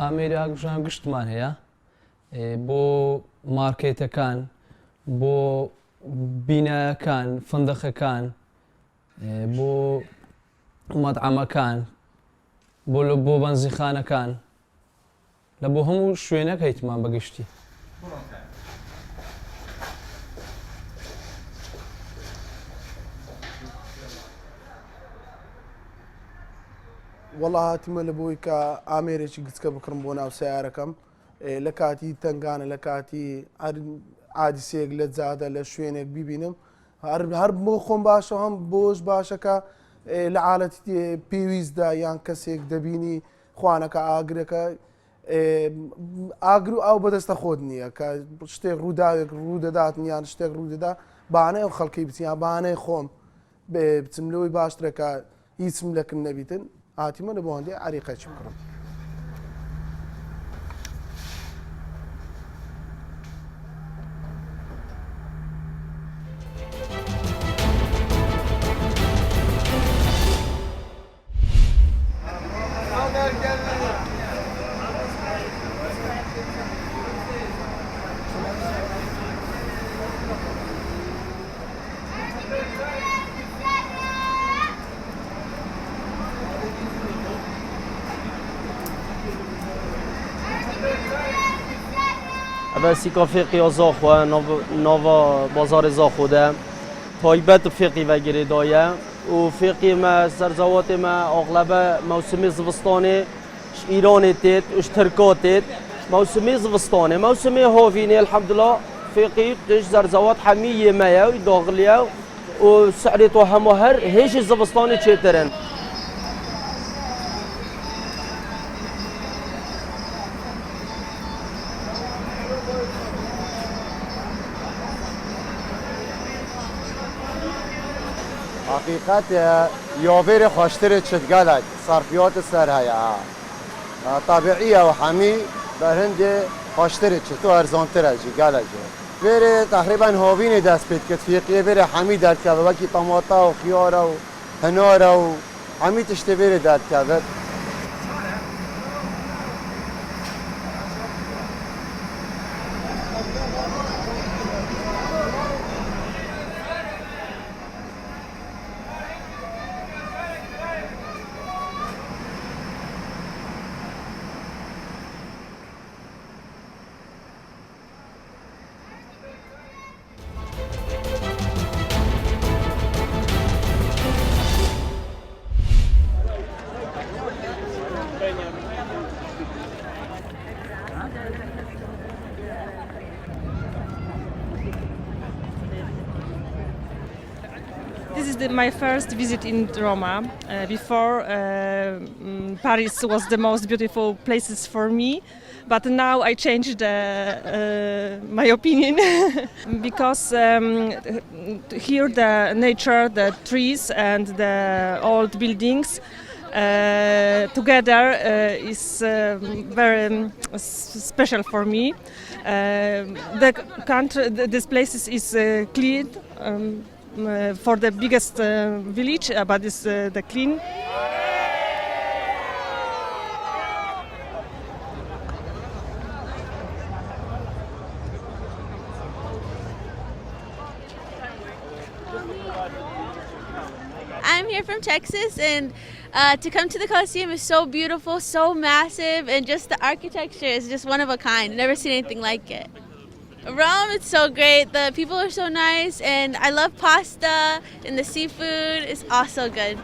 ئامێرەکان گشتمان هەیە بۆ مارکێتەکان، بۆ بینایەکان، فندقەکان، بۆ مەطعەمەکان، بۆ بەنزیخانەکان، لە بۆ هەموو شوێنەک هەیتمان بەگشتی. وەڵا هاتیمە لە بۆی کە ئامێرێکی گچکە بکڕم بۆ ناو سیارەکەم لە کاتی تنگانە، لە کاتی ئادیسێک لە جادە لە شوێنێک بیبینم هەر بۆ خۆم باشە هەم بۆش باشەکە لە حالەتی پێویستدا یان کەسێک دەبینی خوانەکە ئاگرەکە ئاگر و ئاو بەدەستە خۆت نییە کە شتێک ڕووداوێک ڕوودەداتن یان شتێک ڕوودەدا بانەی ئەو خەڵکی بچیان بانەی خۆم بچم لەوەی باشترەکە هیچم لەکن نەبیتن هاتیمە لە بۆ هەندێک عریقەچی بکڕم. بەسی کافێقی زاخۆ ناوا بازاڕی زاخۆ ده تایبەت فێقی وەگرێدایە و فێقی me سەرزەواتê me اغلبه موسمê zivistanê ji Îranê têt û ji Tirkiye têt موسمê zivistanê موسمê havînê elhemdullah fêqî tij zerzewat hemî yê me ye daxiliye û seعرê to hema her hêjî zivistanê çêtir in. حقیقت یاویر خوشتر چت گلک صرفیات سر هیا طبیعیه و همی برهند خوشتر چت و ارزانتر جی گلک ویره تقریبا هاوین دست پید که فیقیه ویره همی درد که وکی طماطا و خیار و هنار و همی تشته ویره درد که This is my first visit in Roma. Before, Paris was the most beautiful places for me, but now I changed my opinion because here the nature, the trees and the old buildings together is very special for me. The country, this place is clean. For the biggest village, but it's the clean. I'm here from Texas, and to come to the Coliseum is so beautiful, so massive, and just the architecture is just one of a kind. I've never seen anything like it. Rome, it's so great. The people are so nice, and I love pasta and the seafood is also good.